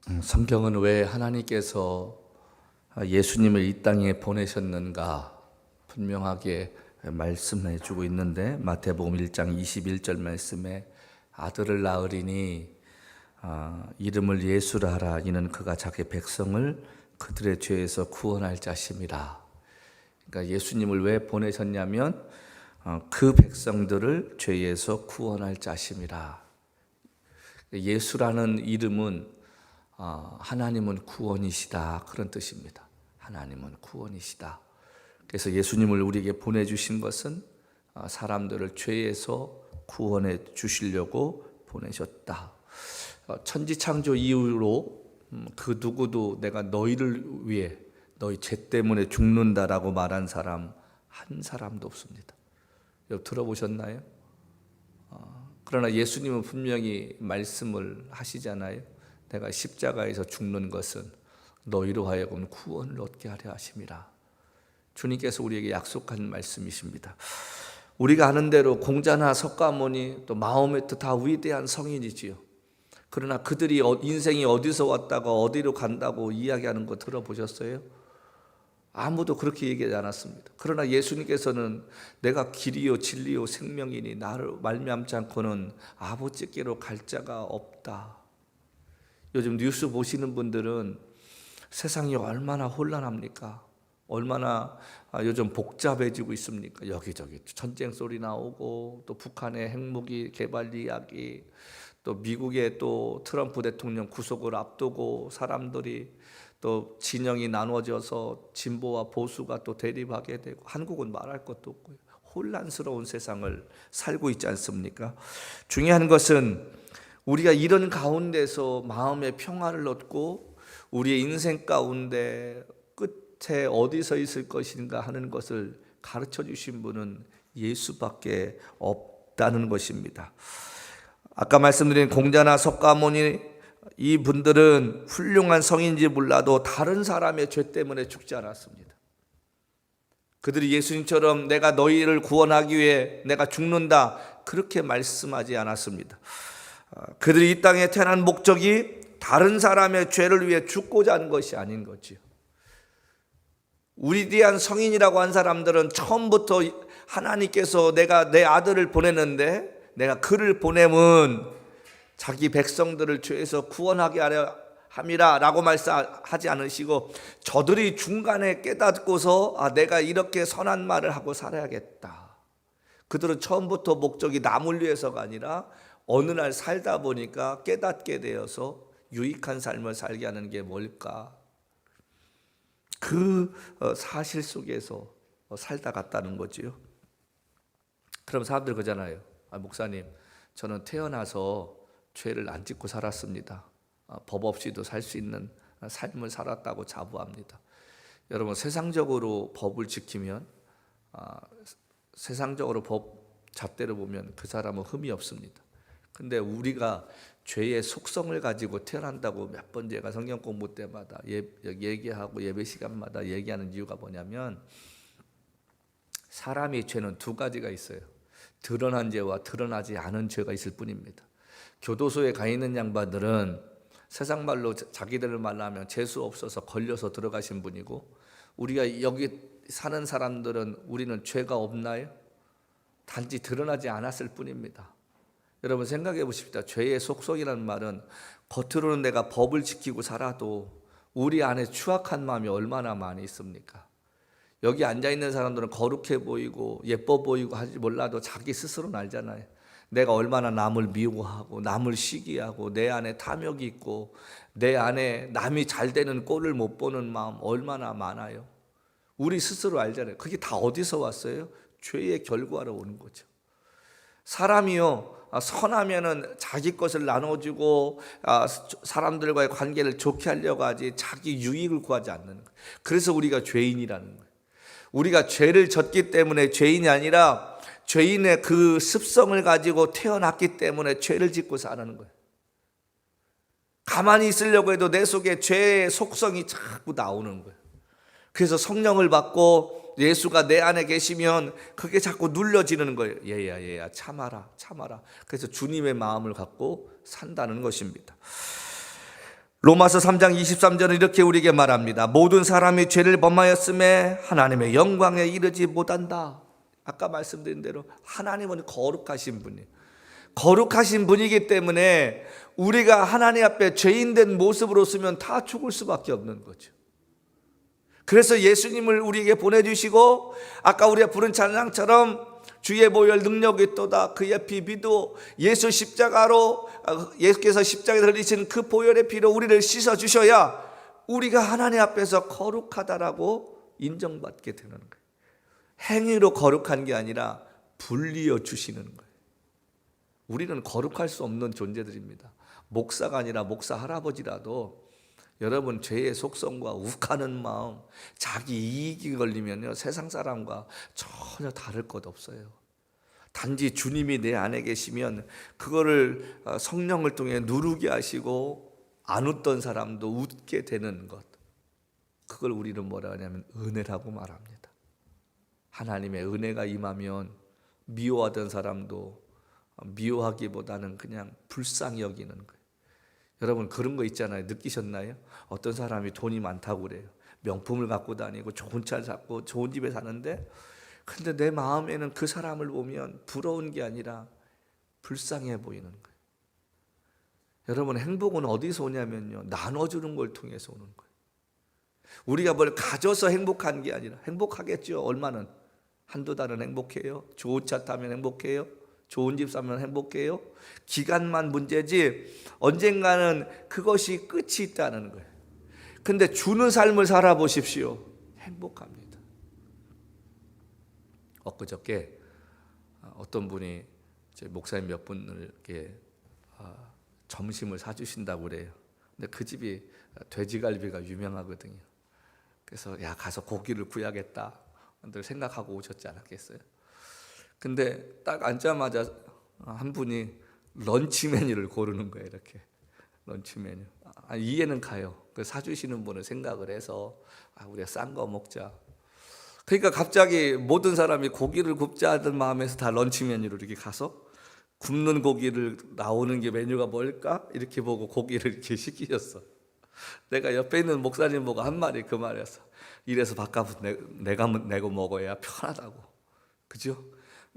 성경은 왜 하나님께서 예수님을 이 땅에 보내셨는가 분명하게 말씀해 주고 있는데, 마태복음 1장 21절 말씀에 아들을 낳으리니 이름을 예수라 하라. 이는 그가 자기 백성을 그들의 죄에서 구원할 자심이라. 그러니까 예수님을 왜 보내셨냐면 그 백성들을 죄에서 구원할 자심이라. 예수라는 이름은 하나님은 구원이시다, 그런 뜻입니다. 하나님은 구원이시다. 그래서 예수님을 우리에게 보내주신 것은 사람들을 죄에서 구원해 주시려고 보내셨다. 천지창조 이후로 그 누구도 내가 너희를 위해 너희 죄 때문에 죽는다라고 말한 사람 한 사람도 없습니다. 여러분 들어보셨나요? 그러나 예수님은 분명히 말씀을 하시잖아요. 내가 십자가에서 죽는 것은 너희로 하여금 구원을 얻게 하려 하심이라. 주님께서 우리에게 약속한 말씀이십니다. 우리가 아는 대로 공자나 석가모니 또 마호메트 다 위대한 성인이지요. 그러나 그들이 인생이 어디서 왔다가 어디로 간다고 이야기하는 거 들어보셨어요? 아무도 그렇게 얘기하지 않았습니다. 그러나 예수님께서는 내가 길이요 진리요 생명이니 나를 말미암지 않고는 아버지께로 갈 자가 없다. 요즘 뉴스 보시는 분들은 세상이 얼마나 혼란합니까? 얼마나 요즘 복잡해지고 있습니까? 여기저기 전쟁 소리 나오고, 또 북한의 핵무기 개발 이야기, 또 미국의 또 트럼프 대통령 구속을 앞두고 사람들이 또 진영이 나눠져서 진보와 보수가 또 대립하게 되고, 한국은 말할 것도 없고요. 혼란스러운 세상을 살고 있지 않습니까? 중요한 것은 우리가 이런 가운데서 마음의 평화를 얻고 우리의 인생 가운데 끝에 어디서 있을 것인가 하는 것을 가르쳐 주신 분은 예수밖에 없다는 것입니다. 아까 말씀드린 공자나 석가모니, 이 분들은 훌륭한 성인인지 몰라도 다른 사람의 죄 때문에 죽지 않았습니다. 그들이 예수님처럼 내가 너희를 구원하기 위해 내가 죽는다 그렇게 말씀하지 않았습니다. 그들이 이 땅에 태어난 목적이 다른 사람의 죄를 위해 죽고자 하는 것이 아닌 거지요. 위대한 성인이라고 한 사람들은 처음부터 하나님께서 내가 내 아들을 보냈는데 내가 그를 보내면 자기 백성들을 죄에서 구원하게 하려 함이라 라고 말씀하지 않으시고, 저들이 중간에 깨닫고서 내가 이렇게 선한 말을 하고 살아야겠다. 그들은 처음부터 목적이 남을 위해서가 아니라 어느 날 살다 보니까 깨닫게 되어서 유익한 삶을 살게 하는 게 뭘까? 그 사실 속에서 살다 갔다는 거지요. 그럼 사람들 그러잖아요. 목사님, 저는 태어나서 죄를 안 짓고 살았습니다. 법 없이도 살 수 있는 삶을 살았다고 자부합니다. 여러분, 세상적으로 법을 지키면, 세상적으로 법 잣대로 보면 그 사람은 흠이 없습니다. 근데 우리가 죄의 속성을 가지고 태어난다고 몇 번 제가 성경 공부 때마다 얘기하고 예배 시간마다 얘기하는 이유가 뭐냐면, 사람의 죄는 두 가지가 있어요. 드러난 죄와 드러나지 않은 죄가 있을 뿐입니다. 교도소에 가 있는 양반들은 세상 말로 자기들을 말하면 재수 없어서 걸려서 들어가신 분이고, 우리가 여기 사는 사람들은 우리는 죄가 없나요? 단지 드러나지 않았을 뿐입니다. 여러분 생각해 보십시다. 죄의 속성이라는 말은 겉으로는 내가 법을 지키고 살아도 우리 안에 추악한 마음이 얼마나 많이 있습니까? 여기 앉아있는 사람들은 거룩해 보이고 예뻐 보이고 하지 몰라도 자기 스스로는 알잖아요. 내가 얼마나 남을 미워하고 남을 시기하고 내 안에 탐욕이 있고 내 안에 남이 잘 되는 꼴을 못 보는 마음 얼마나 많아요. 우리 스스로 알잖아요. 그게 다 어디서 왔어요? 죄의 결과로 오는 거죠. 사람이요, 선하면은 자기 것을 나눠주고 사람들과의 관계를 좋게 하려고 하지 자기 유익을 구하지 않는 거예요. 그래서 우리가 죄인이라는 거예요. 우리가 죄를 졌기 때문에 죄인이 아니라 죄인의 그 습성을 가지고 태어났기 때문에 죄를 짓고 사는 거예요. 가만히 있으려고 해도 내 속에 죄의 속성이 자꾸 나오는 거예요. 그래서 성령을 받고 예수가 내 안에 계시면 그게 자꾸 눌려지는 거예요. 얘야 참아라. 그래서 주님의 마음을 갖고 산다는 것입니다. 로마서 3장 23절은 이렇게 우리에게 말합니다. 모든 사람이 죄를 범하였음에 하나님의 영광에 이르지 못한다. 아까 말씀드린 대로 하나님은 거룩하신 분이에요. 거룩하신 분이기 때문에 우리가 하나님 앞에 죄인된 모습으로 쓰면 다 죽을 수밖에 없는 거죠. 그래서 예수님을 우리에게 보내주시고 아까 우리가 부른 찬양처럼 주의 보혈 능력이 있도다 그의 피 비도 예수 십자가로 예수께서 십자가에 흘리신 그 보혈의 피로 우리를 씻어 주셔야 우리가 하나님 앞에서 거룩하다라고 인정받게 되는 거예요. 행위로 거룩한 게 아니라 불리어 주시는 거예요. 우리는 거룩할 수 없는 존재들입니다. 목사가 아니라 목사 할아버지라도 여러분 죄의 속성과 욱하는 마음, 자기 이익이 걸리면요 세상 사람과 전혀 다를 것 없어요. 단지 주님이 내 안에 계시면 그거를 성령을 통해 누르게 하시고 안 웃던 사람도 웃게 되는 것, 그걸 우리는 뭐라 하냐면 은혜라고 말합니다. 하나님의 은혜가 임하면 미워하던 사람도 미워하기보다는 그냥 불쌍히 여기는 거예요. 여러분 그런 거 있잖아요. 느끼셨나요? 어떤 사람이 돈이 많다고 그래요. 명품을 갖고 다니고 좋은 차를 잡고 좋은 집에 사는데 근데 내 마음에는 그 사람을 보면 부러운 게 아니라 불쌍해 보이는 거예요. 여러분 행복은 어디서 오냐면요 나눠주는 걸 통해서 오는 거예요. 우리가 뭘 가져서 행복한 게 아니라 행복하겠죠. 얼마는 한두 달은 행복해요. 좋은 차 타면 행복해요. 좋은 집 사면 행복해요. 기간만 문제지 언젠가는 그것이 끝이 있다는 거예요. 근데 주는 삶을 살아보십시오. 행복합니다. 엊그저께 어떤 분이 제 목사님 몇 분을 이렇게 점심을 사주신다고 그래요. 근데 그 집이 돼지갈비가 유명하거든요. 그래서 야 가서 고기를 구워야겠다 늘 생각하고 오셨지 않았겠어요? 근데 딱 앉자마자 한 분이 런치 메뉴를 고르는 거예요. 이렇게 런치 메뉴. 이해는 가요. 그 사주시는 분을 생각을 해서 우리가 싼 거 먹자. 그러니까 갑자기 모든 사람이 고기를 굽자 하던 마음에서 다 런치 메뉴로 이렇게 가서 굽는 고기를 나오는 게 메뉴가 뭘까? 이렇게 보고 고기를 이렇게 시키셨어. 내가 옆에 있는 목사님 보고 한 말이 그 말이었어. 이래서 밥값은 내가 내고 먹어야 편하다고. 그죠?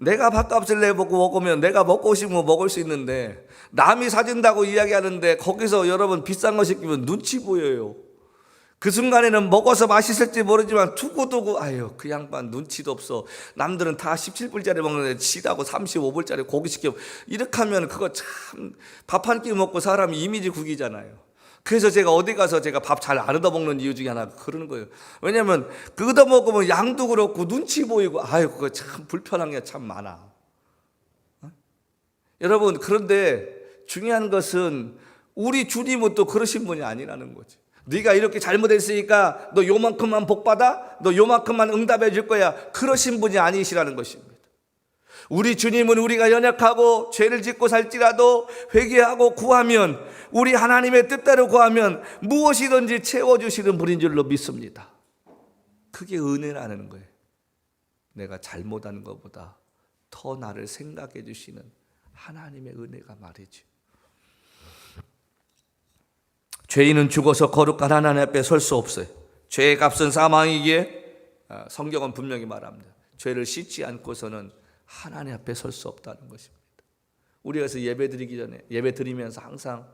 내가 밥값을 내보고 먹으면 내가 먹고 싶은 거 먹을 수 있는데 남이 사준다고 이야기하는데 거기서 여러분 비싼 거 시키면 눈치 보여요. 그 순간에는 먹어서 맛있을지 모르지만 두고두고 아유 그 양반 눈치도 없어. 남들은 다 17불짜리 먹는데 지라고 35불짜리 고기 시켜. 이렇게 하면 그거 참 밥 한 끼 먹고 사람이 이미지 구기잖아요. 그래서 제가 어디 가서 제가 밥 잘 안 얻어먹는 이유 중에 하나 그러는 거예요. 왜냐하면 그 얻어먹으면 양도 그렇고 눈치 보이고 아유 그거 참 불편한 게 참 많아. 여러분 그런데 중요한 것은 우리 주님은 또 그러신 분이 아니라는 거지. 네가 이렇게 잘못했으니까 너 요만큼만 복받아? 너 요만큼만 응답해 줄 거야. 그러신 분이 아니시라는 것입니다. 우리 주님은 우리가 연약하고 죄를 짓고 살지라도 회개하고 구하면 우리 하나님의 뜻대로 구하면 무엇이든지 채워주시는 분인 줄로 믿습니다. 그게 은혜라는 거예요. 내가 잘못한 것보다 더 나를 생각해 주시는 하나님의 은혜가 말이죠. 죄인은 죽어서 거룩한 하나님 앞에 설 수 없어요. 죄의 값은 사망이기에 성경은 분명히 말합니다. 죄를 씻지 않고서는 하나님 앞에 설 수 없다는 것입니다. 우리가 그래서 예배 드리기 전에 예배 드리면서 항상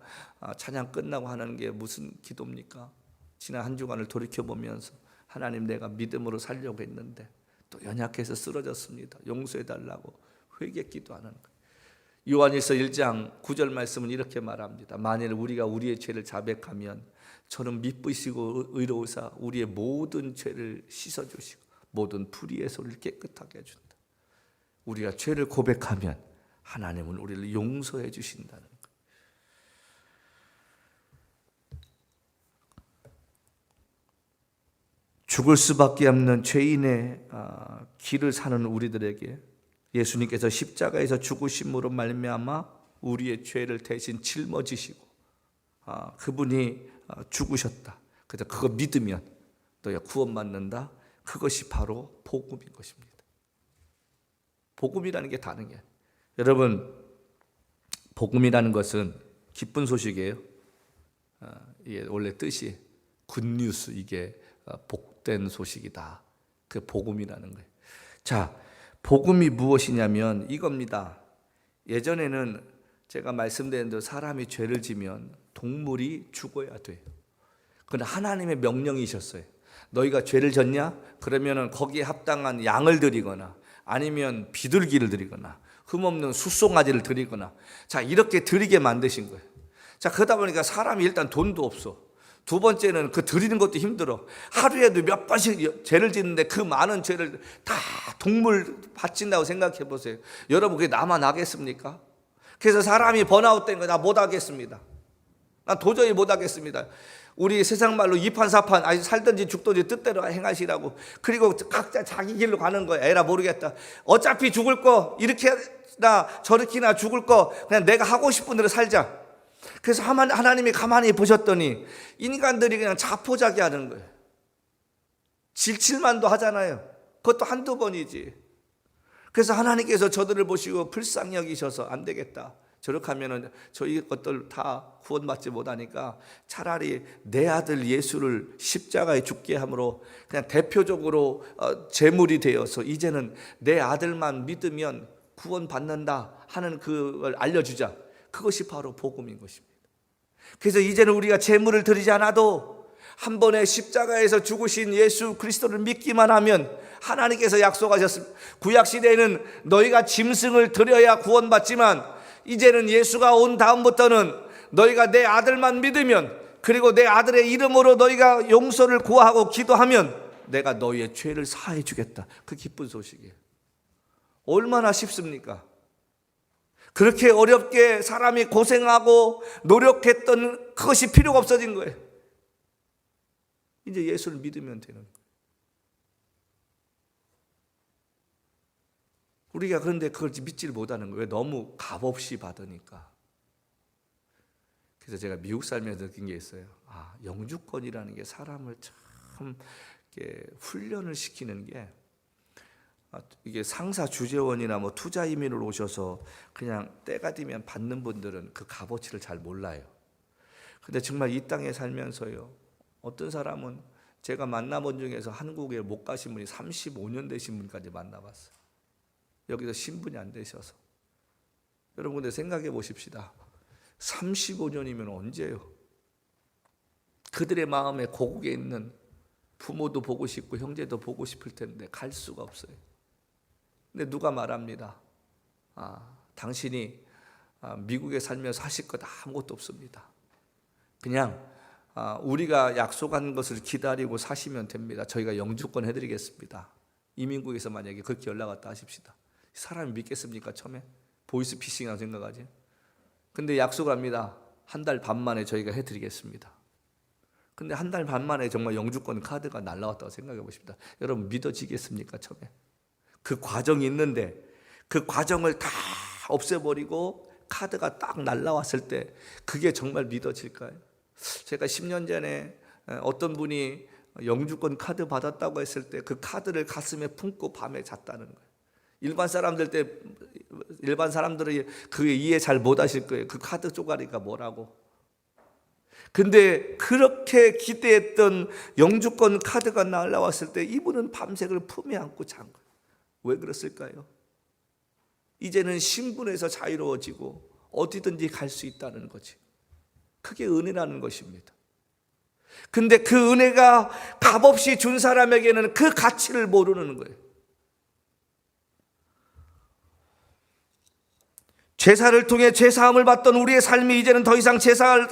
찬양 끝나고 하는 게 무슨 기도입니까? 지난 한 주간을 돌이켜보면서 하나님 내가 믿음으로 살려고 했는데 또 연약해서 쓰러졌습니다. 용서해 달라고 회개 기도하는 거예요. 요한일서 1장 9절 말씀은 이렇게 말합니다. 만일 우리가 우리의 죄를 자백하면 저는 미쁘시고 의로우사 우리의 모든 죄를 씻어주시고 모든 불의의 소리를 깨끗하게 해준다. 우리가 죄를 고백하면 하나님은 우리를 용서해 주신다는 거예요. 죽을 수밖에 없는 죄인의 길을 사는 우리들에게 예수님께서 십자가에서 죽으심으로 말미암아 우리의 죄를 대신 짊어지시고 그분이 죽으셨다. 그래서 그거 믿으면 너야 구원받는다. 그것이 바로 복음인 것입니다. 복음이라는 게 다른 게 여러분 복음이라는 것은 기쁜 소식이에요. 이게 원래 뜻이 굿뉴스, 이게 복된 소식이다. 그 복음이라는 거예요. 자, 복음이 무엇이냐면 이겁니다. 예전에는 제가 말씀드린 대로 사람이 죄를 지면 동물이 죽어야 돼요. 그건 하나님의 명령이셨어요. 너희가 죄를 졌냐? 그러면은 거기에 합당한 양을 드리거나 아니면 비둘기를 드리거나 흠없는 숫송아지를 드리거나, 자, 이렇게 드리게 만드신 거예요. 자, 그러다 보니까 사람이 일단 돈도 없어. 두 번째는 그 드리는 것도 힘들어. 하루에도 몇 번씩 죄를 짓는데 그 많은 죄를 다 동물 바친다고 생각해 보세요. 여러분, 그게 나만 하겠습니까? 그래서 사람이 번아웃 된 거 나 못 하겠습니다. 나 도저히 못 하겠습니다. 우리 세상 말로 이판사판, 아니 살든지 죽든지 뜻대로 행하시라고. 그리고 각자 자기 길로 가는 거야. 에라 모르겠다. 어차피 죽을 거 이렇게나 저렇게나 죽을 거 그냥 내가 하고 싶은 대로 살자. 그래서 하나님이 가만히 보셨더니 인간들이 그냥 자포자기하는 거예요. 질칠만도 하잖아요. 그것도 한두 번이지. 그래서 하나님께서 저들을 보시고 불쌍히 여기셔서 안 되겠다. 저렇게 하면은 저희 것들 다 구원받지 못하니까 차라리 내 아들 예수를 십자가에 죽게 함으로 그냥 대표적으로 제물이 되어서 이제는 내 아들만 믿으면 구원받는다 하는 그걸 알려주자. 그것이 바로 복음인 것입니다. 그래서 이제는 우리가 제물을 드리지 않아도 한 번에 십자가에서 죽으신 예수 그리스도를 믿기만 하면 하나님께서 약속하셨습니다. 구약시대에는 너희가 짐승을 드려야 구원받지만 이제는 예수가 온 다음부터는 너희가 내 아들만 믿으면, 그리고 내 아들의 이름으로 너희가 용서를 구하고 기도하면 내가 너희의 죄를 사해 주겠다. 그 기쁜 소식이에요. 얼마나 쉽습니까? 그렇게 어렵게 사람이 고생하고 노력했던 그것이 필요가 없어진 거예요. 이제 예수를 믿으면 되는 거예요. 우리가 그런데 그걸 믿지를 못하는 거예요. 너무 값없이 받으니까. 그래서 제가 미국 살면서 느낀 게 있어요. 영주권이라는 게 사람을 참 훈련을 시키는 게, 이게 상사 주재원이나 뭐 투자 이민을 오셔서 그냥 때가 되면 받는 분들은 그 값어치를 잘 몰라요. 근데 정말 이 땅에 살면서요, 어떤 사람은 제가 만나본 중에서 한국에 못 가신 분이 35년 되신 분까지 만나봤어요. 여기서 신분이 안 되셔서. 여러분, 근데 생각해 보십시다. 35년이면 언제예요? 그들의 마음에 고국에 있는 부모도 보고 싶고 형제도 보고 싶을 텐데 갈 수가 없어요. 근데 누가 말합니다. 당신이 미국에 살면서 하실 것 아무것도 없습니다. 그냥 우리가 약속한 것을 기다리고 사시면 됩니다. 저희가 영주권 해드리겠습니다. 이민국에서 만약에 그렇게 연락 왔다 하십시다. 사람이 믿겠습니까? 처음에 보이스피싱이라고 생각하지. 근데 약속을 합니다. 한 달 반 만에 저희가 해드리겠습니다. 근데 한 달 반 만에 정말 영주권 카드가 날라왔다고 생각해 보십니다. 여러분, 믿어지겠습니까? 처음에 그 과정이 있는데 그 과정을 다 없애버리고 카드가 딱 날라왔을 때 그게 정말 믿어질까요? 제가 10년 전에 어떤 분이 영주권 카드 받았다고 했을 때 그 카드를 가슴에 품고 밤에 잤다는 거예요. 일반 사람들이 그 이해 잘 못하실 거예요. 그 카드 쪼가리가 뭐라고. 근데 그렇게 기대했던 영주권 카드가 날라왔을 때 이분은 밤새를 품에 안고 잔 거예요. 왜 그랬을까요? 이제는 신분에서 자유로워지고 어디든지 갈 수 있다는 거지. 그게 은혜라는 것입니다. 근데 그 은혜가 값없이 준 사람에게는 그 가치를 모르는 거예요. 제사를 통해 죄사함을 받던 우리의 삶이 이제는 더 이상 제사를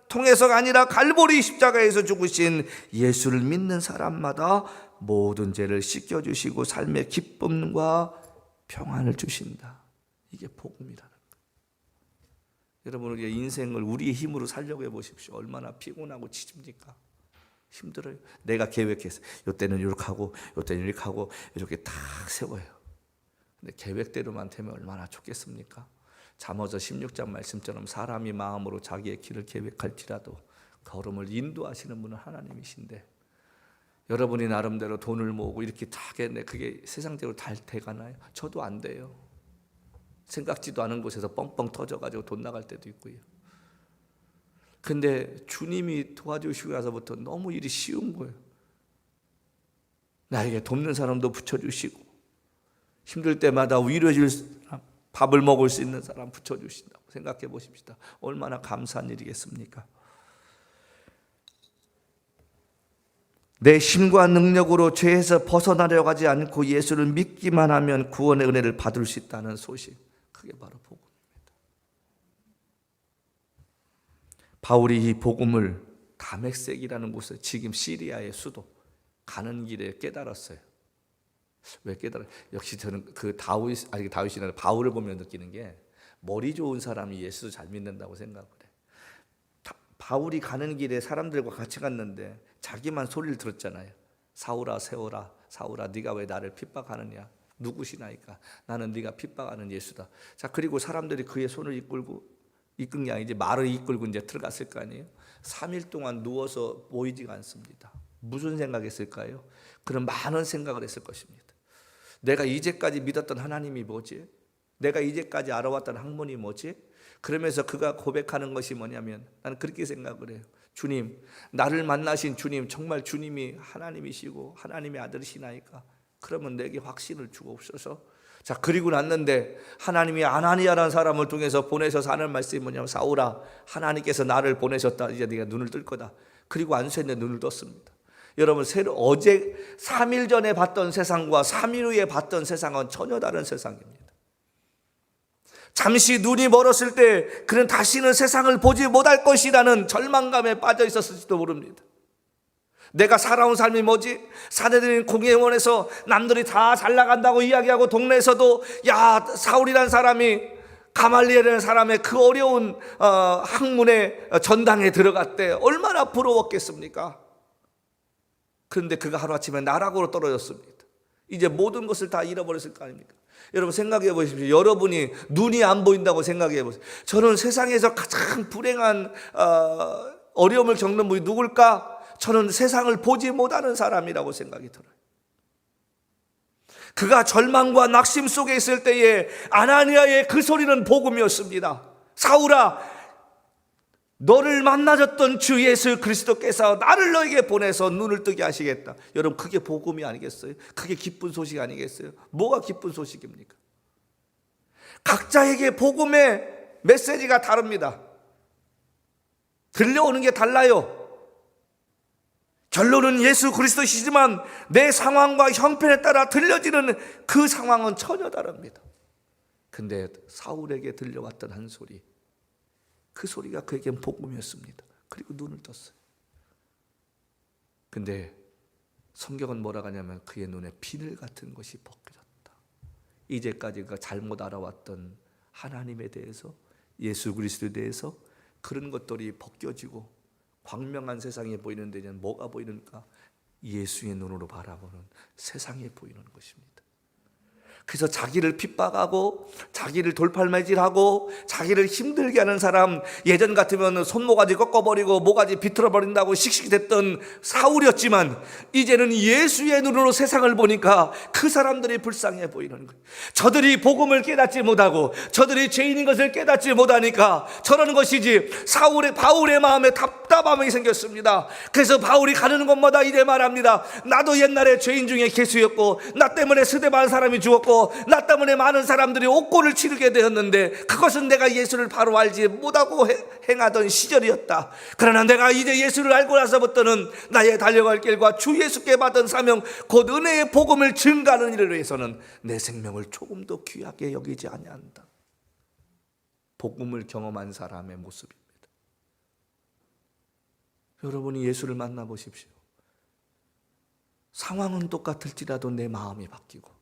통해서가 아니라 갈보리 십자가에서 죽으신 예수를 믿는 사람마다 모든 죄를 씻겨주시고 삶의 기쁨과 평안을 주신다. 이게 복음이라는 거예요. 여러분, 우리의 인생을 우리의 힘으로 살려고 해보십시오. 얼마나 피곤하고 지칩니까? 힘들어요. 내가 계획했어. 이때는 이렇게 하고 이때는 이렇게 하고 이렇게 딱 세워요. 근데 계획대로만 되면 얼마나 좋겠습니까? 잠언서 16장 말씀처럼 사람이 마음으로 자기의 길을 계획할지라도 걸음을 인도하시는 분은 하나님이신데, 여러분이 나름대로 돈을 모으고 이렇게 다 하겠네. 그게 세상적으로 잘 돼가나요? 저도 안 돼요. 생각지도 않은 곳에서 뻥뻥 터져가지고 돈 나갈 때도 있고요. 근데 주님이 도와주시고 나서부터 너무 일이 쉬운 거예요. 나에게 돕는 사람도 붙여주시고, 힘들 때마다 위로해줄 사람, 밥을 먹을 수 있는 사람 붙여주신다고 생각해 보십시다. 얼마나 감사한 일이겠습니까? 내 힘과 능력으로 죄에서 벗어나려고 하지 않고 예수를 믿기만 하면 구원의 은혜를 받을 수 있다는 소식, 그게 바로 복음입니다. 바울이 이 복음을 다메섹이라는 곳에, 지금 시리아의 수도, 가는 길에 깨달았어요. 왜 깨달아요? 역시 저는 다윗이나 바울을 보면 느끼는 게, 머리 좋은 사람이 예수 잘 믿는다고 생각을 해. 바울이 가는 길에 사람들과 같이 갔는데 자기만 소리를 들었잖아요. 사울아, 세워라. 사울아, 네가 왜 나를 핍박하느냐? 누구시나이까? 나는 네가 핍박하는 예수다. 자, 그리고 사람들이 그의 손을 이끈 게 아니지, 말을 이끌고 이제 들어갔을 거 아니에요. 3일 동안 누워서 보이지가 않습니다. 무슨 생각했을까요? 그런 많은 생각을 했을 것입니다. 내가 이제까지 믿었던 하나님이 뭐지? 내가 이제까지 알아왔던 학문이 뭐지? 그러면서 그가 고백하는 것이 뭐냐면, 나는 그렇게 생각을 해요. 주님, 나를 만나신 주님, 정말 주님이 하나님이시고 하나님의 아들이시나이까? 그러면 내게 확신을 주옵소서. 자, 그리고 났는데 하나님이 아나니아라는 사람을 통해서 보내셔서 하는 말씀이 뭐냐면, 사울아, 하나님께서 나를 보내셨다. 이제 네가 눈을 뜰 거다. 그리고 안수했는데 눈을 떴습니다. 여러분, 어제 3일 전에 봤던 세상과 3일 후에 봤던 세상은 전혀 다른 세상입니다. 잠시 눈이 멀었을 때 그는 다시는 세상을 보지 못할 것이라는 절망감에 빠져 있었을지도 모릅니다. 내가 살아온 삶이 뭐지? 사내들인 공회원에서 남들이 다 잘 나간다고 이야기하고, 동네에서도 야, 사울이라는 사람이, 가말리엘이라는 사람의 그 어려운 학문의 전당에 들어갔대. 얼마나 부러웠겠습니까? 그런데 그가 하루아침에 나락으로 떨어졌습니다. 이제 모든 것을 다 잃어버렸을 거 아닙니까? 여러분 생각해 보십시오. 여러분이 눈이 안 보인다고 생각해 보세요. 저는 세상에서 가장 불행한 어려움을 겪는 분이 누굴까? 저는 세상을 보지 못하는 사람이라고 생각이 들어요. 그가 절망과 낙심 속에 있을 때에 아나니아의 그 소리는 복음이었습니다. 사울아, 너를 만나줬던 주 예수 그리스도께서 나를 너에게 보내서 눈을 뜨게 하시겠다. 여러분, 그게 복음이 아니겠어요? 그게 기쁜 소식 아니겠어요? 뭐가 기쁜 소식입니까? 각자에게 복음의 메시지가 다릅니다. 들려오는 게 달라요. 결론은 예수 그리스도시지만 내 상황과 형편에 따라 들려지는 그 상황은 전혀 다릅니다. 근데 사울에게 들려왔던 한 소리, 그 소리가 그에겐 복음이었습니다. 그리고 눈을 떴어요. 근데 성경은 뭐라고 하냐면, 그의 눈에 비늘 같은 것이 벗겨졌다. 이제까지 그가 잘못 알아왔던 하나님에 대해서, 예수 그리스도에 대해서 그런 것들이 벗겨지고 광명한 세상에 보이는데, 이제는 뭐가 보이는가? 예수의 눈으로 바라보는 세상에 보이는 것입니다. 그래서 자기를 핍박하고 자기를 돌팔매질하고 자기를 힘들게 하는 사람, 예전 같으면 손모가지 꺾어버리고 모가지 비틀어버린다고 씩씩댔던 사울이었지만, 이제는 예수의 눈으로 세상을 보니까 그 사람들이 불쌍해 보이는 거예요. 저들이 복음을 깨닫지 못하고 저들이 죄인인 것을 깨닫지 못하니까 저러는 것이지, 바울의 마음에 답답함이 생겼습니다. 그래서 바울이 가는 곳마다 이래 말합니다. 나도 옛날에 죄인 중에 개수였고, 나 때문에 스데반 사람이 죽었고, 나 때문에 많은 사람들이 옥고를 치르게 되었는데, 그것은 내가 예수를 바로 알지 못하고 행하던 시절이었다. 그러나 내가 이제 예수를 알고 나서부터는 나의 달려갈 길과 주 예수께 받은 사명, 곧 은혜의 복음을 증가하는 일을 위해서는 내 생명을 조금 더 귀하게 여기지 아니한다. 복음을 경험한 사람의 모습입니다. 여러분이 예수를 만나보십시오. 상황은 똑같을지라도 내 마음이 바뀌고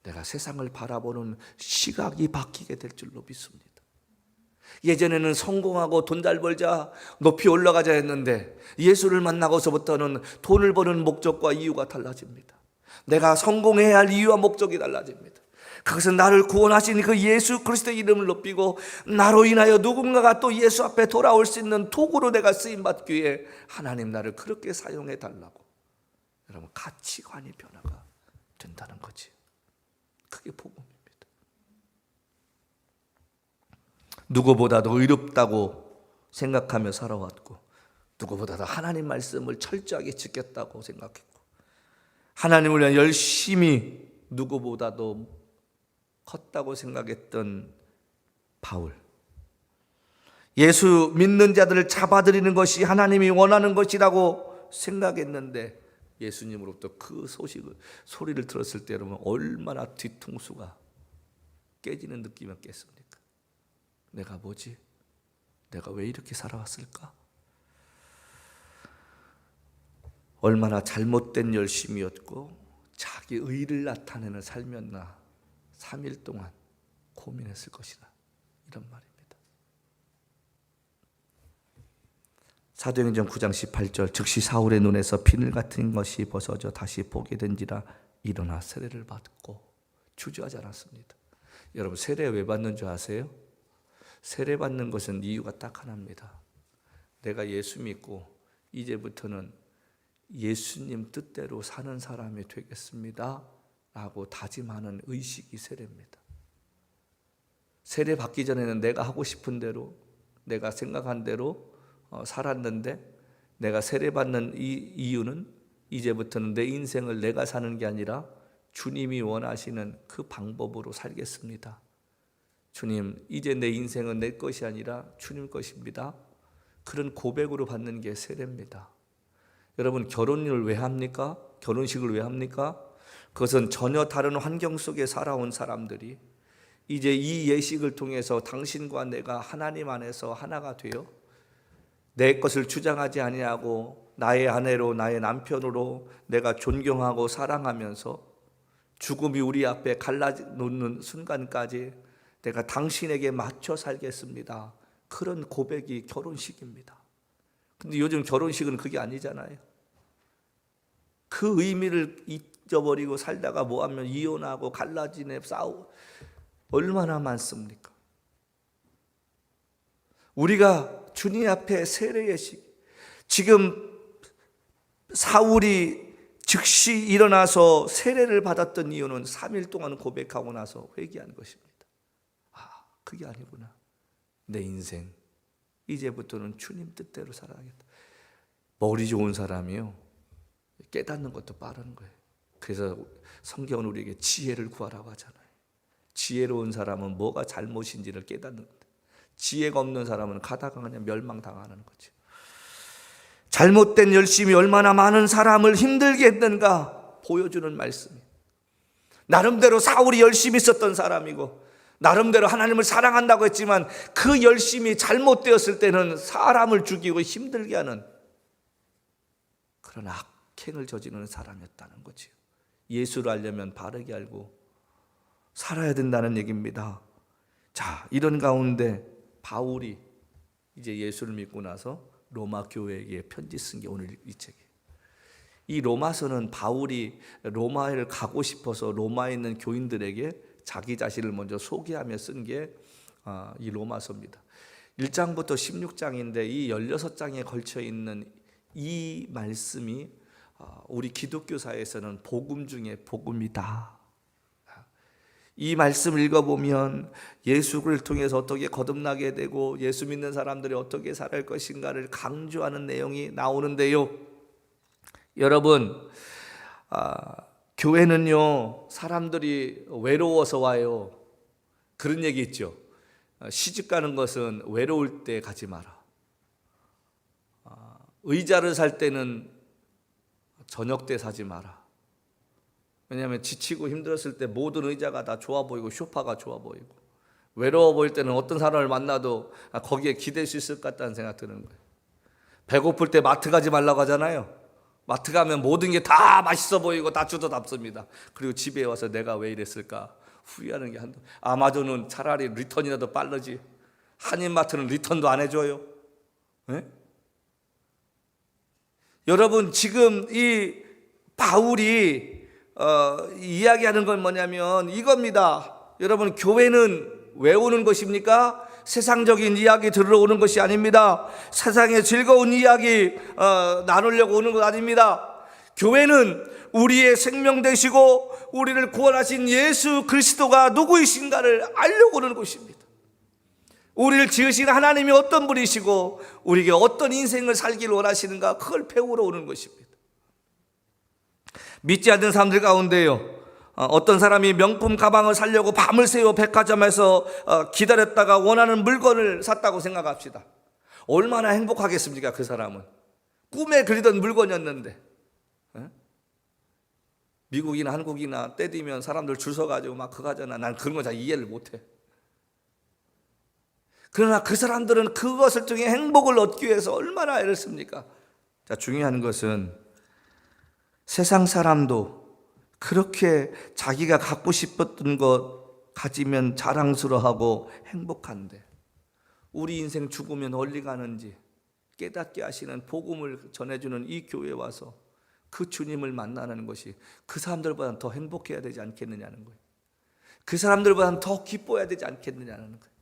내가 세상을 바라보는 시각이 바뀌게 될 줄로 믿습니다. 예전에는 성공하고 돈 잘 벌자, 높이 올라가자 했는데, 예수를 만나고서부터는 돈을 버는 목적과 이유가 달라집니다. 내가 성공해야 할 이유와 목적이 달라집니다. 그것은 나를 구원하신 그 예수 그리스도의 이름을 높이고, 나로 인하여 누군가가 또 예수 앞에 돌아올 수 있는 도구로 내가 쓰임받기에 하나님 나를 그렇게 사용해 달라고. 여러분, 가치관의 변화가 된다는 거지. 그게 복음입니다. 누구보다도 의롭다고 생각하며 살아왔고, 누구보다도 하나님 말씀을 철저하게 지켰다고 생각했고, 하나님을 위한 열심히 누구보다도 컸다고 생각했던 바울. 예수 믿는 자들을 잡아들이는 것이 하나님이 원하는 것이라고 생각했는데, 예수님으로부터 그 소리를 들었을 때 여러분 얼마나 뒤통수가 깨지는 느낌이 없겠습니까? 내가 뭐지? 내가 왜 이렇게 살아왔을까? 얼마나 잘못된 열심이었고 자기 의를 나타내는 삶이었나 3일 동안 고민했을 것이다, 이런 말입니다. 사도행전 9장 18절, 즉시 사울의 눈에서 비늘 같은 것이 벗어져 다시 보게 된지라 일어나 세례를 받고, 주저하지 않았습니다. 여러분, 세례 왜 받는 줄 아세요? 세례 받는 것은 이유가 딱 하나입니다. 내가 예수 믿고 이제부터는 예수님 뜻대로 사는 사람이 되겠습니다 라고 다짐하는 의식이 세례입니다. 세례 받기 전에는 내가 하고 싶은 대로, 내가 생각한 대로 살았는데, 내가 세례받는 이유는 이제부터는 내 인생을 내가 사는 게 아니라 주님이 원하시는 그 방법으로 살겠습니다. 주님, 이제 내 인생은 내 것이 아니라 주님 것입니다. 그런 고백으로 받는 게 세례입니다. 여러분, 결혼을 왜 합니까? 결혼식을 왜 합니까? 그것은 전혀 다른 환경 속에 살아온 사람들이 이제 이 예식을 통해서 당신과 내가 하나님 안에서 하나가 되어 내 것을 주장하지 아니하고 나의 아내로, 나의 남편으로 내가 존경하고 사랑하면서 죽음이 우리 앞에 갈라놓는 순간까지 내가 당신에게 맞춰 살겠습니다. 그런 고백이 결혼식입니다. 근데 요즘 결혼식은 그게 아니잖아요. 그 의미를 잊어버리고 살다가 뭐하면 이혼하고 갈라지네, 싸우고 얼마나 많습니까? 우리가 주님 앞에 세례 예식, 지금 사울이 즉시 일어나서 세례를 받았던 이유는 3일 동안 고백하고 나서 회개한 것입니다. 그게 아니구나. 내 인생 이제부터는 주님 뜻대로 살아야겠다. 머리 좋은 사람이요, 깨닫는 것도 빠른 거예요. 그래서 성경은 우리에게 지혜를 구하라고 하잖아요. 지혜로운 사람은 뭐가 잘못인지를 깨닫는 거예요. 지혜가 없는 사람은 가다가 그냥 멸망당하는 거죠. 잘못된 열심이 얼마나 많은 사람을 힘들게 했는가 보여주는 말씀이에요. 나름대로 사울이 열심히 있었던 사람이고 나름대로 하나님을 사랑한다고 했지만 그 열심이 잘못되었을 때는 사람을 죽이고 힘들게 하는 그런 악행을 저지르는 사람이었다는 거죠. 예수를 알려면 바르게 알고 살아야 된다는 얘기입니다. 자, 이런 가운데 바울이 이제 예수를 믿고 나서 로마 교회에게 편지 쓴 게 오늘 이 책이에요. 이 로마서는 바울이 로마를 가고 싶어서 로마에 있는 교인들에게 자기 자신을 먼저 소개하며 쓴 게 이 로마서입니다. 1장부터 16장인데 이 16장에 걸쳐 있는 이 말씀이 우리 기독교사에서는 복음 중에 복음이다. 이 말씀을 읽어보면 예수를 통해서 어떻게 거듭나게 되고 예수 믿는 사람들이 어떻게 살아갈 것인가를 강조하는 내용이 나오는데요. 여러분, 교회는요 사람들이 외로워서 와요. 그런 얘기 있죠. 시집 가는 것은 외로울 때 가지 마라. 의자를 살 때는 저녁 때 사지 마라. 왜냐하면 지치고 힘들었을 때 모든 의자가 다 좋아 보이고 소파가 좋아 보이고, 외로워 보일 때는 어떤 사람을 만나도 거기에 기댈 수 있을 것 같다는 생각 드는 거예요. 배고플 때 마트 가지 말라고 하잖아요. 마트 가면 모든 게 다 맛있어 보이고 다 주저답습니다. 그리고 집에 와서 내가 왜 이랬을까 후회하는 게 한두. 아마존은 차라리 리턴이라도 빠르지, 한인마트는 리턴도 안 해줘요. 네? 여러분, 지금 이 바울이 이야기하는 건 뭐냐면 이겁니다. 여러분, 교회는 왜 오는 것입니까? 세상적인 이야기 들으러 오는 것이 아닙니다. 세상의 즐거운 이야기 나누려고 오는 것 아닙니다. 교회는 우리의 생명 되시고 우리를 구원하신 예수 그리스도가 누구이신가를 알려고 오는 것입니다. 우리를 지으신 하나님이 어떤 분이시고 우리에게 어떤 인생을 살기를 원하시는가, 그걸 배우러 오는 것입니다. 믿지 않는 사람들 가운데요, 어떤 사람이 명품 가방을 사려고 밤을 새워 백화점에서 기다렸다가 원하는 물건을 샀다고 생각합시다. 얼마나 행복하겠습니까? 그 사람은 꿈에 그리던 물건이었는데, 미국이나 한국이나 때 되면 사람들 줄 서가지고 막 그거 하잖아. 난 그런 거 잘 이해를 못해. 그러나 그 사람들은 그것을 통해 행복을 얻기 위해서 얼마나 애를 씁니까? 자, 중요한 것은 세상 사람도 그렇게 자기가 갖고 싶었던 것 가지면 자랑스러워하고 행복한데, 우리 인생 죽으면 어디 가는지 깨닫게 하시는 복음을 전해주는 이 교회에 와서 그 주님을 만나는 것이 그 사람들보다는 더 행복해야 되지 않겠느냐는 거예요. 그 사람들보다는 더 기뻐해야 되지 않겠느냐는 거예요.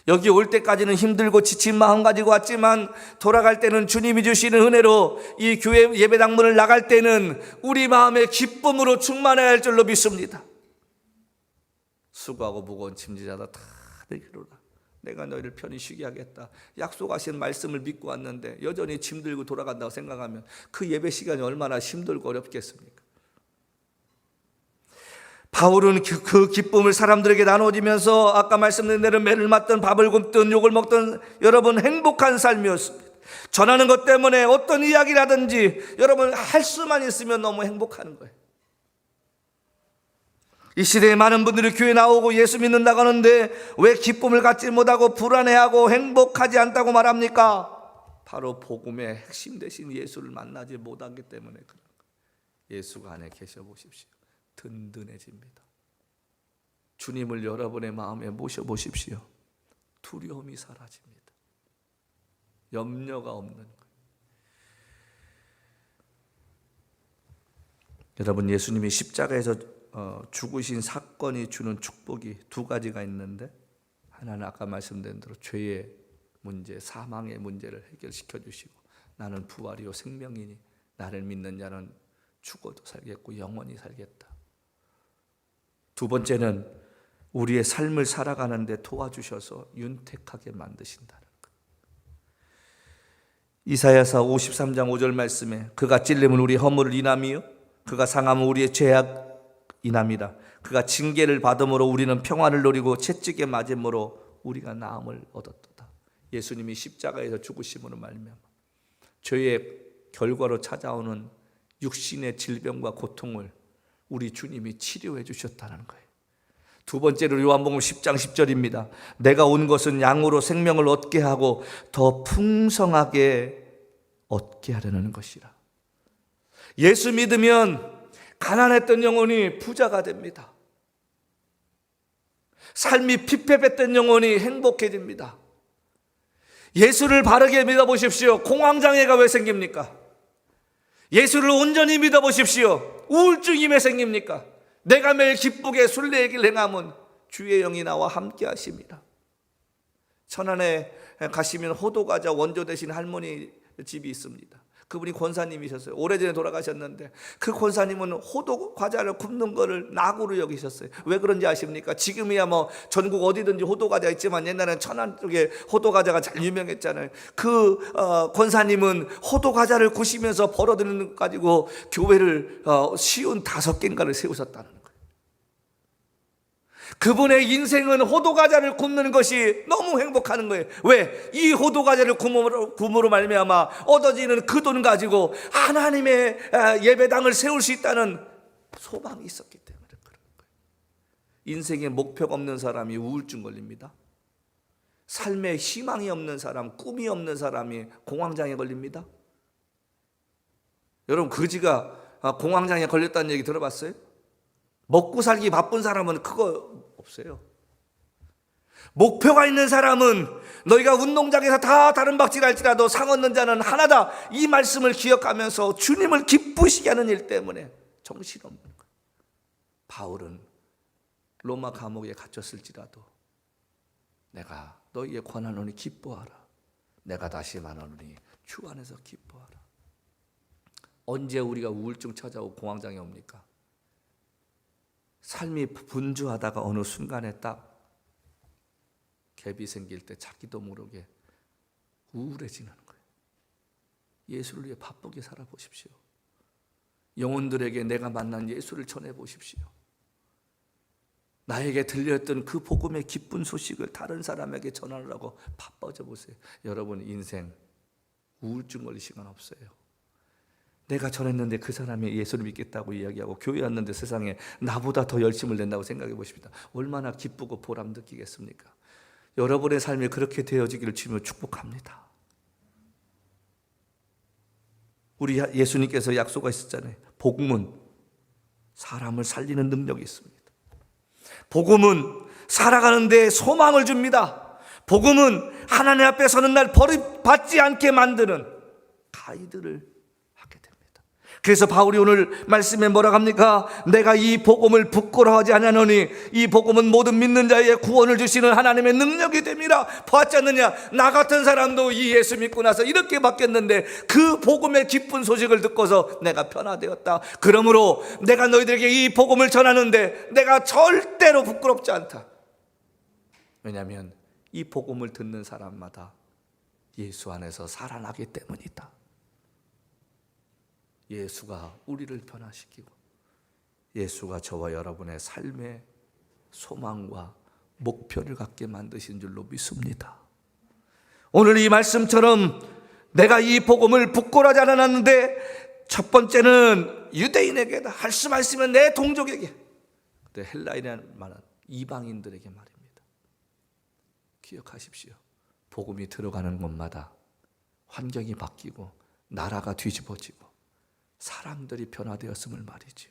여기 올 때까지는 힘들고 지친 마음 가지고 왔지만 돌아갈 때는 주님이 주시는 은혜로 이 교회 예배당문을 나갈 때는 우리 마음의 기쁨으로 충만해야 할 줄로 믿습니다. 수고하고 무거운 짐지자다 다 내게로라. 내가 너희를 편히 쉬게 하겠다. 약속하신 말씀을 믿고 왔는데 여전히 짐들고 돌아간다고 생각하면 그 예배 시간이 얼마나 힘들고 어렵겠습니까? 바울은 그 기쁨을 사람들에게 나눠주면서 아까 말씀드린 대로 매를 맞든 밥을 굶든 욕을 먹든 여러분 행복한 삶이었습니다. 전하는 것 때문에 어떤 이야기라든지 여러분 할 수만 있으면 너무 행복한 거예요. 이 시대에 많은 분들이 교회 나오고 예수 믿는다고 하는데 왜 기쁨을 갖지 못하고 불안해하고 행복하지 않다고 말합니까? 바로 복음의 핵심 되신 예수를 만나지 못하기 때문에 그런 거예요. 예수가 안에 계셔 보십시오. 든든해집니다. 주님을 여러분의 마음에 모셔보십시오. 두려움이 사라집니다. 염려가 없는 거예요. 여러분, 예수님이 십자가에서 죽으신 사건이 주는 축복이 두 가지가 있는데, 하나는 아까 말씀드린 대로 죄의 문제, 사망의 문제를 해결시켜 주시고, 나는 부활이요 생명이니 나를 믿는 자는 죽어도 살겠고 영원히 살겠다. 두 번째는 우리의 삶을 살아가는데 도와주셔서 윤택하게 만드신다는 것. 이사야서 53장 5절 말씀에 그가 찔림은 우리의 허물을 인함이요 그가 상함은 우리의 죄악 인함이라. 그가 징계를 받음으로 우리는 평안을 누리고 채찍에 맞음으로 우리가 나음을 얻었도다. 예수님이 십자가에서 죽으심으로 말미암아 죄의 결과로 찾아오는 육신의 질병과 고통을 우리 주님이 치료해 주셨다는 거예요. 두 번째로 요한복음 10장 10절입니다. 내가 온 것은 양으로 생명을 얻게 하고 더 풍성하게 얻게 하려는 것이라. 예수 믿으면 가난했던 영혼이 부자가 됩니다. 삶이 피폐했던 영혼이 행복해집니다. 예수를 바르게 믿어보십시오. 공황장애가 왜 생깁니까? 예수를 온전히 믿어보십시오. 우울증이 왜 생깁니까? 내가 매일 기쁘게 순례의 행함은 주의 영이 나와 함께 하십니다. 천안에 가시면 호두과자 원조 되신 할머니 집이 있습니다. 그분이 권사님이셨어요. 오래전에 돌아가셨는데 그 권사님은 호두 과자를 굽는 거를 낙으로 여기셨어요. 왜 그런지 아십니까? 지금이야 뭐 전국 어디든지 호두 과자 있지만 옛날에는 천안 쪽에 호두 과자가 잘 유명했잖아요. 그 권사님은 호두 과자를 구시면서 벌어들이는 것 가지고 교회를 쉬운 5개인가를 세우셨다는 거예요. 그분의 인생은 호두과자를 굽는 것이 너무 행복한 거예요. 왜? 이 호두과자를 굽음으로 말미암아 얻어지는 그 돈 가지고 하나님의 예배당을 세울 수 있다는 소망이 있었기 때문에 그런 거예요. 인생에 목표가 없는 사람이 우울증 걸립니다. 삶에 희망이 없는 사람, 꿈이 없는 사람이 공황장애 걸립니다. 여러분, 거지가 공황장애 걸렸다는 얘기 들어봤어요? 먹고 살기 바쁜 사람은 그거 없어요. 목표가 있는 사람은 너희가 운동장에서 다 다른 박질할지라도 상 얻는 자는 하나다. 이 말씀을 기억하면서 주님을 기쁘시게 하는 일 때문에 정신없는 거예요. 바울은 로마 감옥에 갇혔을지라도 내가 너희의 권하노니 기뻐하라. 내가 다시 말하노니 주 안에서 기뻐하라. 언제 우리가 우울증 찾아오고 공황장애 옵니까? 삶이 분주하다가 어느 순간에 딱 갭이 생길 때 자기도 모르게 우울해지는 거예요. 예수를 위해 바쁘게 살아보십시오. 영혼들에게 내가 만난 예수를 전해보십시오. 나에게 들렸던 그 복음의 기쁜 소식을 다른 사람에게 전하려고 바빠져 보세요. 여러분 인생 우울증 걸릴 시간 없어요. 내가 전했는데 그 사람이 예수를 믿겠다고 이야기하고 교회 왔는데 세상에 나보다 더 열심을 낸다고 생각해 보십시다. 얼마나 기쁘고 보람 느끼겠습니까? 여러분의 삶이 그렇게 되어지기를 주며 축복합니다. 우리 예수님께서 약속하셨잖아요. 복음은 사람을 살리는 능력이 있습니다. 복음은 살아가는 데 소망을 줍니다. 복음은 하나님 앞에 서는 날 버림받지 않게 만드는 가이드를 하게 됩니다. 그래서 바울이 오늘 말씀에 뭐라고 합니까? 내가 이 복음을 부끄러워하지 아니하노니 이 복음은 모든 믿는 자에게 구원을 주시는 하나님의 능력이 됩니다. 보았지 않느냐? 나 같은 사람도 이 예수 믿고 나서 이렇게 바뀌었는데 그 복음의 기쁜 소식을 듣고서 내가 변화되었다. 그러므로 내가 너희들에게 이 복음을 전하는데 내가 절대로 부끄럽지 않다. 왜냐하면 이 복음을 듣는 사람마다 예수 안에서 살아나기 때문이다. 예수가 우리를 변화시키고 예수가 저와 여러분의 삶의 소망과 목표를 갖게 만드신 줄로 믿습니다. 오늘 이 말씀처럼 내가 이 복음을 부끄러워하지 않았는데 첫 번째는 유대인에게 할 수 말씀은 내 동족에게, 근데 헬라인이라는 말은 이방인들에게 말입니다. 기억하십시오. 복음이 들어가는 곳마다 환경이 바뀌고 나라가 뒤집어지고 사람들이 변화되었음을 말이죠.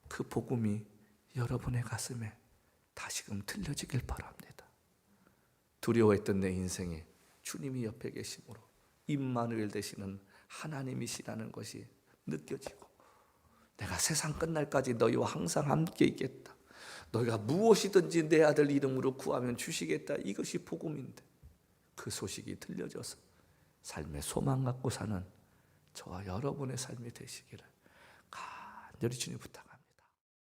그 복음이 여러분의 가슴에 다시금 들려지길 바랍니다. 두려워했던 내 인생에 주님이 옆에 계심으로 임마누엘 되시는 하나님이시라는 것이 느껴지고 내가 세상 끝날까지 너희와 항상 함께 있겠다. 너희가 무엇이든지 내 아들 이름으로 구하면 주시겠다. 이것이 복음인데 그 소식이 들려져서 삶의 소망 갖고 사는 저와 여러분의 삶이 되시기를 간절히 주님 부탁합니다.